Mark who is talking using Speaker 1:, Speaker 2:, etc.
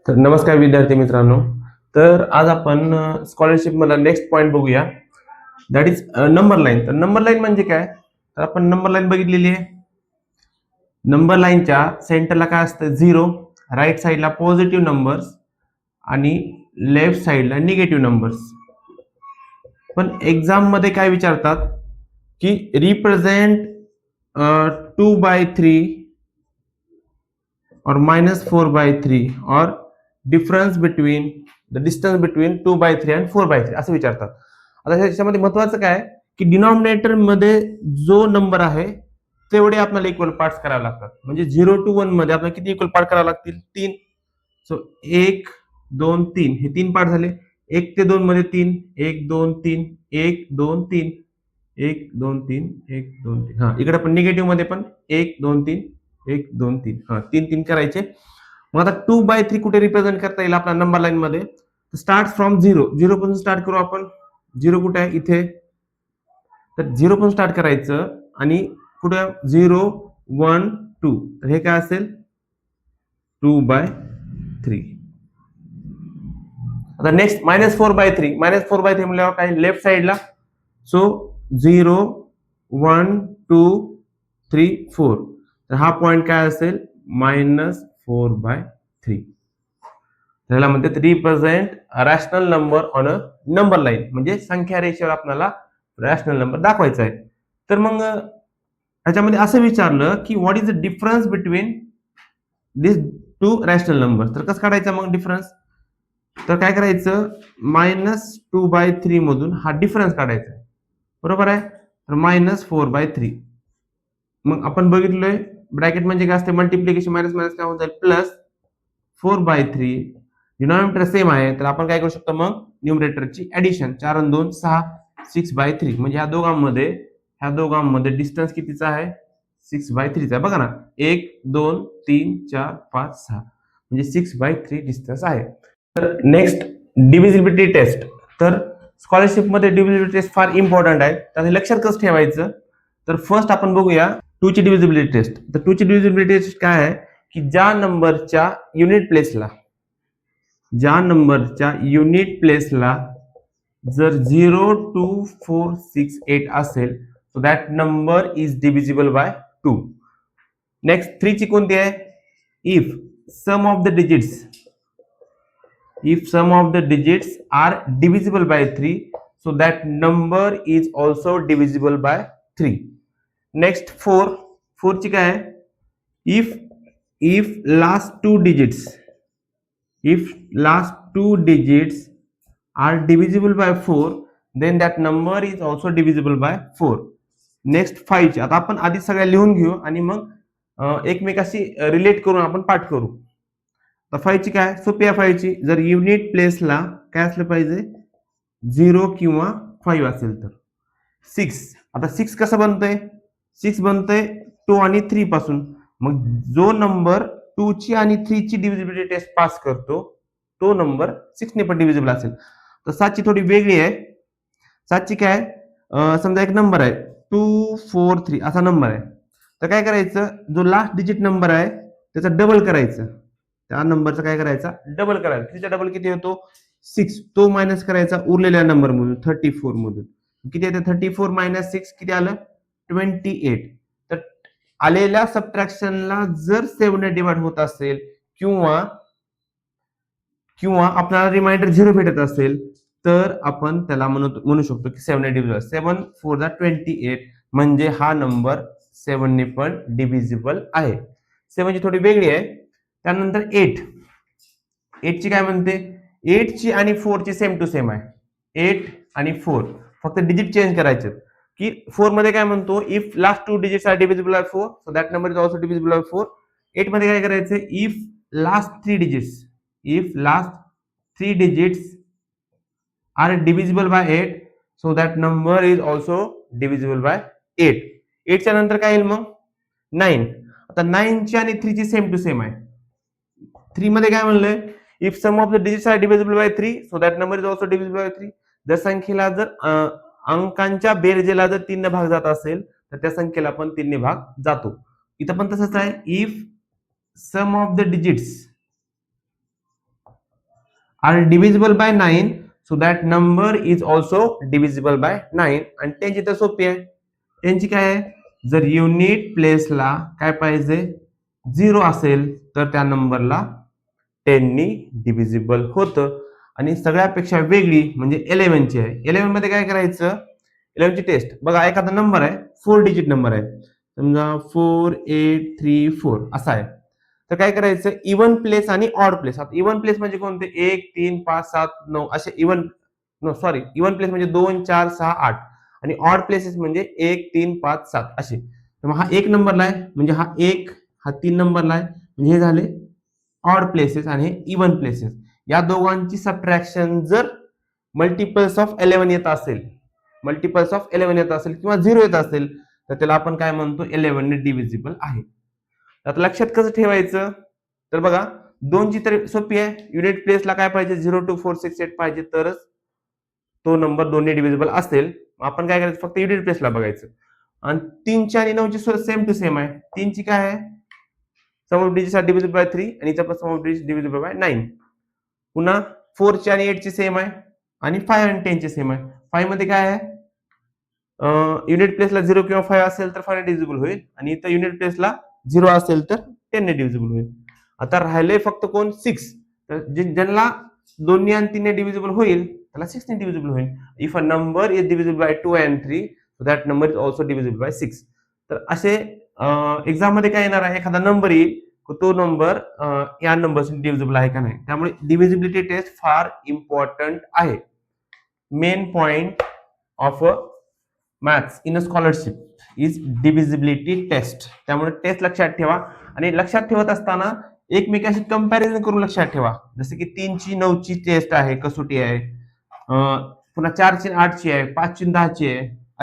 Speaker 1: तर नमस्कार विद्यार्थी मित्रांनो. तर आज आपण स्कॉलरशिप मधला नेक्स्ट पॉइंट बघूया. That is number line. तर नंबर लाईन म्हणजे काय? तर आपण नंबर लाईन बघितलेली आहे. नंबर लाईनच्या सेंटरला काय असतं? 0, राईट साईडला पॉझिटिव्ह नंबर्स आणि लेफ्ट साईडला निगेटिव्ह नंबर्स. पण एक्झाम मध्ये काय विचारतात की represent 2/3 or -4/3 or difference between the distance between 2/3 and 4/3 असं विचारतात. आता ह्याच्यामध्ये महत्वाचं काय की डिनॉमिनेटर मध्ये जो नंबर आहे तेवढे आपल्याला इक्वल पार्ट्स करावे लागतात. म्हणजे 0 to 1 मध्ये आपल्याला किती इक्वल पार्ट करावे लागतील? 3. सो 1 2 3 हे 3 पार्ट झाले. 1 ते 2 मध्ये 3, 1 2 3, 1 2 3, 1 2 3, 1 2 3. हा, इकडे पण निगेटिव्ह मध्ये पण 1 2 3, 1 2 3. हा, 3 3 करायचे. मग आता 2/3 कुठे रिप्रेझेंट करता येईल आपल्या नंबर लाईन मध्ये? Start from 0. 0 पासून स्टार्ट करू आपण. 0 कुठे आहे? इथे. तर 0 पासून स्टार्ट करायचं आणि कुठे 0 1 2. तर हे काय असेल? 2/3. आता नेक्स्ट -4/3. -4/3 म्हणल्यावर काय? लेफ्ट साईडला. सो 0 1 2 3 4. तर हा पॉइंट काय असेल? -4/3. त्याला म्हणतात represent rational number on a number line. म्हणजे संख्या रेषेवर आपल्याला रॅशनल नंबर दाखवायचा आहे. तर मग ह्याच्यामध्ये असं विचारलं की what is the difference between this two rational number. तर कसं काढायचा मग डिफरन्स? तर काय करायचं? -2/3 मधून हा डिफरन्स काढायचा आहे. बरोबर आहे? तर -4/3. मग आपण बघितलोय ब्रॅकेट म्हणजे काय असते? मल्टिप्लिकेशन मायनस मायनस काय होऊन जाईल? प्लस 4/3. डिनॉमिनेटर सेम आहे तर आपण काय करू शकतो? मग न्यूमरेटरची ऍडिशन. 4 आणि 2 6, 6/3. म्हणजे ह्या दोघांमध्ये डिस्टन्स कितीचा आहे? 6/3 चा. बघा ना, 1 2 3 4 5 6 म्हणजे 6/3 डिस्टन्स आहे. तर नेक्स्ट डिव्हिजिबिलिटी टेस्ट. तर स्कॉलरशिप मध्ये डिव्हिजिबिलिटी टेस्ट फार इम्पॉर्टंट आहे. तर हे लक्षात कसं ठेवायचं? तर फर्स्ट आपण बघूया 2 ची डिव्हिजिबिलिटी टेस्ट. तर 2 ची डिव्हिजिबिलिटी टेस्ट काय आहे की ज्या नंबरच्या युनिट प्लेसला जर 0 2 4 6 8 असेल so that number is divisible by 2. Next 3 ची कोणती आहे? if sum of the digits are divisible by 3 so that number is also divisible by 3. Next 4 ची काय आहे? if last two digits are divisible by 4 then that number is also divisible by 4. Next 5 ची आता आपण आधी सगळ्या लिहून घेऊ आणि मग एकमेकाशी रिलेट करून आपण पाठ करू. तर 5 ची काय? सोपी आहे 5 ची. जर युनिट प्लेसला काय असलं पाहिजे? 0 किंवा 5 असेल तर. 6. आता 6 कसं बनतंय? 6 बनतंय 2 आणि 3 पासून. मग जो नंबर 2 ची आणि 3 ची डिव्हिजिबिलिटी टेस्ट पास करतो तो नंबर 6 ने पण डिव्हिजिबल असेल. तर 7 ची थोडी वेगळी आहे. 7 ची काय? समजा एक नंबर आहे 2 4 3 असा नंबर आहे. तर काय करायचं? जो लास्ट डिजिट नंबर आहे त्याचा डबल करायचं. त्या नंबरचा काय करायचा? डबल करायचा. त्याचा डबल किती होतो? 6. तो मायनस करायचा उरलेल्या नंबर मधून 34 मधून. किती येते? 34 - 6 किती आलं? 28. तर आलेल्या सबट्रॅक्शनला जर 7 ने डिवाइड होत असेल किंवा आपल्याला रिमाइंडर 0 भेटत असेल तर आपण त्याला म्हणू शकतो की 7 ने डिव्हिजिबल. 7 4 जा 28 म्हणजे हा नंबर 7 ने पण डिव्हिजिबल आहे. 7 ची थोडी वेगळी आहे. त्यानंतर 8 ची काय म्हणते? 8 ची आणि 4 ची सेम टू सेम आहे. 8 आणि 4 फक्त डिजिट चेंज करायचे की 4 मध्ये काय म्हणतो? If last two digits are divisible by 4 so that number is also divisible by 4. 8 मध्ये काय करायचं? If last 3 digits are divisible by 8 so that number is also divisible by 8. 8 च्या नंतर काय येईल मग? 9. आता 9 ची आणि 3 ची सेम टू सेम आहे. 3 मध्ये काय म्हणलंय? If sum of the digits are divisible by 3 so that number is also divisible by 3. जर संख्येला जर अंकांच्या बेरजेला जर 3 ने भाग जात असेल तर त्या संख्येला पण 3 ने भाग जातो. इथं पण तसंच आहे. If sum of the digits are divisible by 9 so that number is also divisible by 9. आणि त्यांची तर सोपी आहे. त्यांची काय आहे, जर युनिट प्लेसला काय पाहिजे 0 असेल तर त्या नंबरला 10 नी डिव्हिजिबल होतं. आणि सगळ्यापेक्षा वेगळी म्हणजे 11 ची आहे. 11 मध्ये काय करायचं, 11 ची टेस्ट बघा. एखादा नंबर आहे 4 डिजिट नंबर आहे, समजा 4834 असा आहे. तर काय करायचं, इवन प्लेस आणि ऑड प्लेस. आता इवन प्लेस म्हणजे कोणते, 1 3 5 7 9 असे इवन, सॉरी, इवन प्लेस म्हणजे 2 4 6 8 आणि ऑड प्लेसेस म्हणजे 1 3 5 7 असे. तर मग हा 1 नंबरला आहे म्हणजे हा 1, हा 3 नंबरला आहे म्हणजे हे झाले ऑड प्लेसेस आणि हे इवन प्लेसेस. या दोघांची सबट्रॅक्शन जर मल्टिपल्स ऑफ 11 येत असेल, मल्टिपल्स ऑफ 11 येत असेल किंवा 0 येत असेल तर त्याला आपण काय म्हणतो, 11 ने डिव्हिजिबल आहे. आता लक्षात कसं ठेवायचं, तर बघा 2 ची तर सोपी आहे. युनिट प्लेसला काय पाहिजे, 0 2 4 6 8 पाहिजे तरच तो नंबर 2 ने डिव्हिजिबल असेल. आपण काय करायचं, फक्त युनिट प्लेसला बघायचं. आणि 3 ची आणि 9 ची सेम टू सेम आहे. 3 ची काय आहे, sum of digits are divisible by 3 आणि इथं पण sum of digits divisible by 9. पुन्हा 4 ची आणि 8 ची सेम आहे आणि 5 आणि 10 ची सेम आहे. 5 मध्ये काय आहे, युनिट प्लेसला 0 किंवा 5 असेल तर 5 ने डिव्हिजिबल होईल आणि इथं युनिट प्लेसला 0 असेल तर 10 ने डिव्हिजिबल होईल. आता राहिले फक्त कोण, 6. तर ज्यांना 2 ने आणि 3 ने डिव्हिजिबल होईल त्याला 6 ने डिव्हिजिबल होईल. If a number is divisible by 2 and 3 so that number is also divisible bye 6. तर असे एक्झाम मध्ये काय येणार आहे, एखादा नंबर येईल, तो नंबर या नंबरशी डिव्हिजिबल आहे का नाही. त्यामुळे डिव्हिजिबिलिटी टेस्ट फार इम्पॉर्टंट आहे. Main point of a maths in a scholarship is divisibility test. त्यामुळे टेस्ट लक्षात ठेवा आणि लक्षात ठेवत असताना एकमेकांशी कंपॅरिझन करून लक्षात ठेवा. जसे की 3 ची 9 ची टेस्ट आहे, कसोटी आहे, पुन्हा 4 ची 8 ची आहे, 5 ची 10 ची आहे.